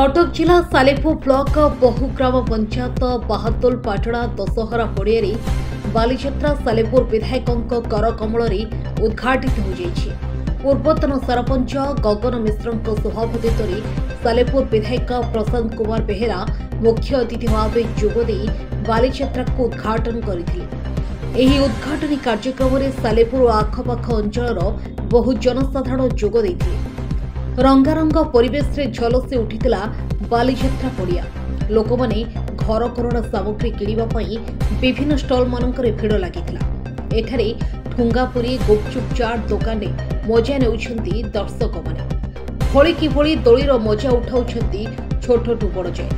कटक जिला सालेपुर ब्लॉक बहुग्राम पंचायत बाहादुल पाटड़ा दशहरा पड़िया बालीजात्रा सालेपुर विधायकों करकमल उद्घाटित हो जाइछि। पूर्वतन सरपंच गगन मिश्र सभापतित्व सालेपुर विधायक प्रशांत कुमार बेहेरा मुख्य अतिथि भाव जोगदे बालीजात्रा को उद्घाटन करथिले। एही उद्घाटनी कार्यक्रम में सालेपुर और आखपाख अंचल बहु जनसाधारण जोग देथिले। रंगारंग परिवेश रे झलसी उठिथिला बालीजात्रा पड़िया। लोक माने घर करण सामग्री किणिबा पई विभिन्न स्टॉल मानकरे भिड़ लागिथिला। एठारे ठुंगापुरी गुपचुप चाट दुकान रे मजा नेउछंती दर्शक माने। होली की भली दोलीर मजा उठाउछंती छोटठू बड़ जाय।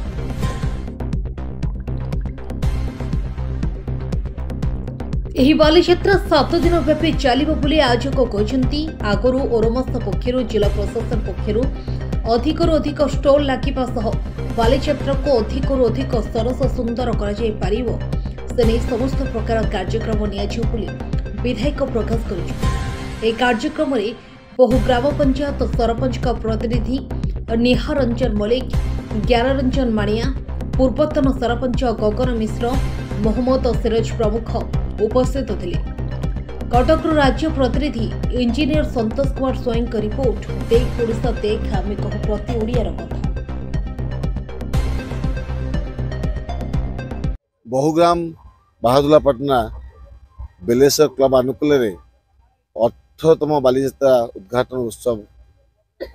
एही बालीजात्रा 7 दिन व्यापी चलिबो बोली आयोजक कहते। आगरू ओरमास पक्षर जिला प्रशासन पक्षर अधिकरू अधिक स्टॉल लागिबा सह बालीजात्रा को अधिकरू अधिक सरस सुंदर कराଯାଇ पारिबो से नहीं समस्त प्रकार कार्यक्रम नियाजियो बोली विधायक प्रकाश करिछि। ए कार्यक्रम रे बहु ग्राम पंचायत सरपंच का प्रतिनिधि निहार रंजन मलिक, ज्ञान रंजन माणिया, पूर्वतन सरपंच गगन मिश्र, मोहम्मद सिराज प्रमुख उपस्थित थे। कटक राज्य प्रतिनिधि इंजीनियर संतोष कुमार स्वयं का रिपोर्ट। देख ओडिशा देख आमे कहू प्रति ओडियार कथा। बहुग्राम बाहादुलापाटना बेलेश्वर क्लब अनुकूल 18तम बालीजात्रा उद्घाटन उत्सव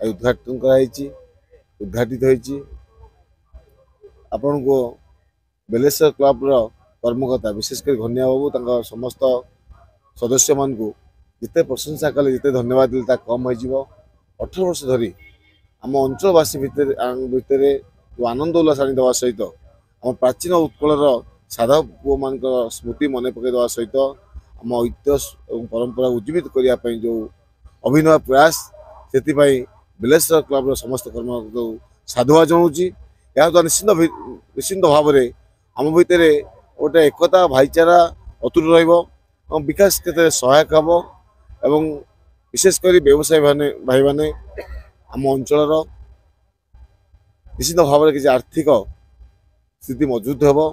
उद्घाटन उद्घाटित होइछि। आपन को बेलेश्वर क्लब रो कर्मकर्ता विशेषकर घनिया बाबू समस्त सदस्य मान को जिते प्रशंसा कले जिते धन्यवाद दिले कम हो। 18 वर्ष धरी आम अंचलवासी भितर जो आनंद उल्लास आनी देवा सहित आम प्राचीन उत्कलर साधव पुओ मान स्मृति मन पकईदेवा सहित आम ऐतिह्य और परंपरा उज्जीवित करने जो अभिनव प्रयास से बेलेश्वर क्लब समस्त कर्मकर्ता साधुवाद जनाऊँगी। या निश्चिंत भाव में आम भितर गोटे एकता भाईचारा अतुट रहा विकास क्षेत्र में सहायक हम एवं विशेषकर व्यवसायी भाई मैंने आम अंचल निश्चित भाव में किसी आर्थिक स्थिति मजबूत हो।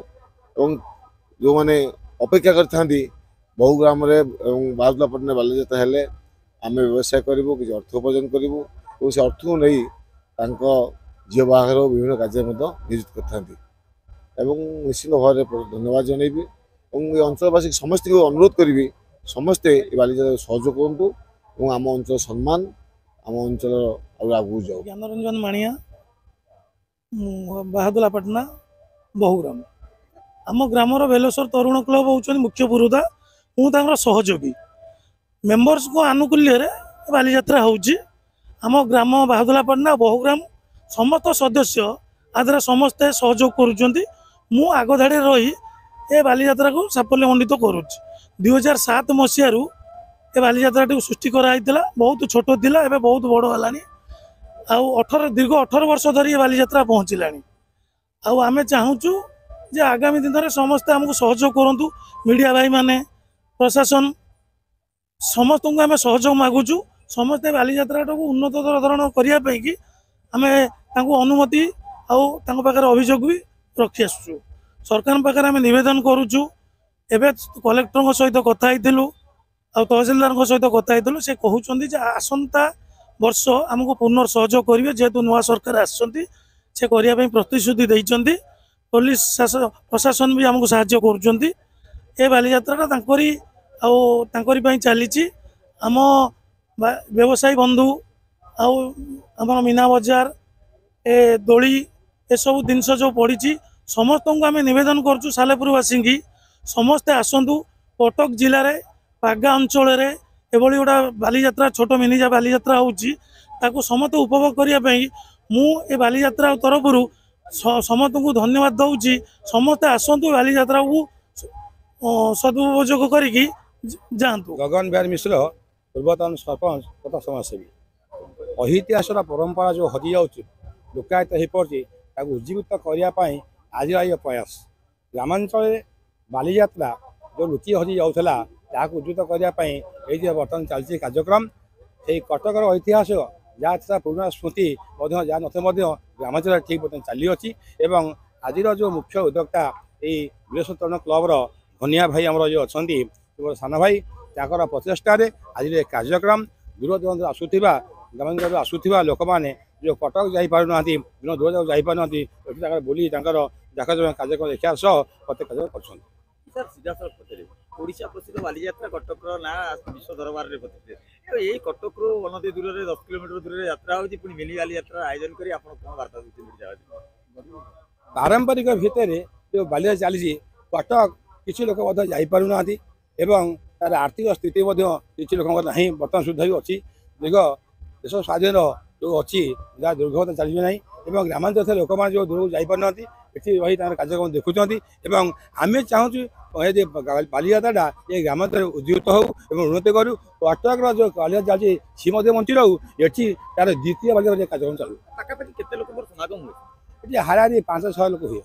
जो मैंने अपेक्षा करते बहुग्राम बाहादुलापाटना बालीजात्रा हेले आम व्यवसाय करूँ कि अर्थ उपार्जन करूँ और से अर्थ को नहीं झील बाहर विभिन्न कार्य नियोजित करते। निश्चित भाव में धन्यवाद जनइबी और अंचलवासी समस्त को अनुरोध करी समस्ते बालीजात्रा सहयोग करूँ। आम अंचल सम्मान आम अंचल आगू जाऊ। ज्ञान रंजन माणिया बाहादुलापाटना बहुग्राम आम ग्रामर बेलेश्वर तरुण क्लब होउछन मुख्य पुरोधा। मुझे सहयोगी मेंबर्स को आनुकूल्य बालीजात्रा होउछि। आम ग्राम बाहादुलापाटना बहुग्राम समस्त सदस्य आदर समस्ते सहयोग करुछंती। मु आग धाड़ी रही ए बालीजात्रा को साफल्य मंडित करुच्ची। 2007 मसीह ए बालीजात्रा सृष्टि कराइला। बहुत छोट थिला एबे बहुत बड़ हलानी। दीर्घ 18 वर्ष धरी बालीजात्रा पहुँचलानी। आमे चाहूचु जे आगामी दिन में समस्ते आमको सहयोग करंतु। मीडिया भाई माने प्रशासन समस्त को आम सहयोग मागुचु। समस्ते बालीजात्रा को उन्नत धरण करने कि आम अनुमति आखिर अभियोग भी रखी आसु। सरकार पाखे आम नवेदन करुचु। एवं कलेक्टर सहित कथा तहसिलदार सहित कथा से कहते आसंता वर्ष आमको पूर्ण सहयोग करेंगे जेहेतु नुआ सरकार आसछंती से करने प्रतिश्रुति देइछंती। पुलिस प्रशासन भी आमको साहाय्य करुछंती। ए बालीजात्रा तांकरी चली आम व्यवसायी बंधु आम मीना बजार ए दोली ए सब जिनस जो पड़ी समस्त को आम नवेदन करुँ सालेपुरवासी की समस्ते आसतु। कटक जिले में पागा अंचल एभली गोटा बालीजात्रा छोट मिनिजा बालीजात्रा होउची ताको समस्त उपभोग करने मु ए बालीजात्रा तरफ समस्त को धन्यवाद दउची। समस्ते आसतु बालीजात्रा को सदुपयोग करी जातु। गगन बिहार मिश्र पूर्वतन सरपंच तथा समाजसेवी ऐतिहासिक परंपरा जो हजि जाऊँ लुकायित हो पड़ी उज्जीवित करने आज आई प्रयास ग्रामांचल बालीजात्रा जो लुचि हजि जाऊला उज्जीवित करने बर्तमान चलती कार्यक्रम से कटकर ऐतिहासिक जहाँ ता पुराना स्मृति जहाँ नथे ग्रामांचल ठीक बर्तमान चली अच्छी एवं आज जो मुख्य उद्योक्ता ये बिलेश्वर तरुण क्लबर धनिया भाई आमर जो अच्छा सान भाई ताकर प्रचेषार आज कार्यक्रम दूर दूर आसूबा ग्रामांचल आसूबा लोक मैंने जो कटक जापार दिन दूर जाक जापार बुली कार्यक्रम देखा सह प्रत्येक कार्यक्रम कर सर सीधा सर पचारे ओडिशा प्रसिद्ध बालीजात्रा कटक ना विश्व दरबार में प्रतिष्ठित ये कटक रू अनति दूर 10 किलोमीटर दूर यात्रा होती पुणी मिनी बालीजात्रा आयोजन करी आपण कोन वार्ता देते पारंपरिक भितर जो बालिया चली कटक किसी लोक जापार ना एवं तार आर्थिक स्थिति किसी लोक ना बर्तमान सुधा भी अच्छी दीर्घ देश स्वाधीन जो अच्छी जहाँ दुर्घटना चलिए ना ग्रामांचल लोक मैंने जो दूर जापार ना ये रही कार्यक्रम देखुं आम चाहूँ बालीजात्रा ये ग्रामांचल उद्युक्त हो उन्नति करूँ कटक जो बालीजात्रा चलती सी बंची रहू ये तार द्वितीय बालीजात्रा कार्यक्रम चलू पाखापाखि केते लोक समागम हुए ये हाराहारी 500-600 लोक हुए।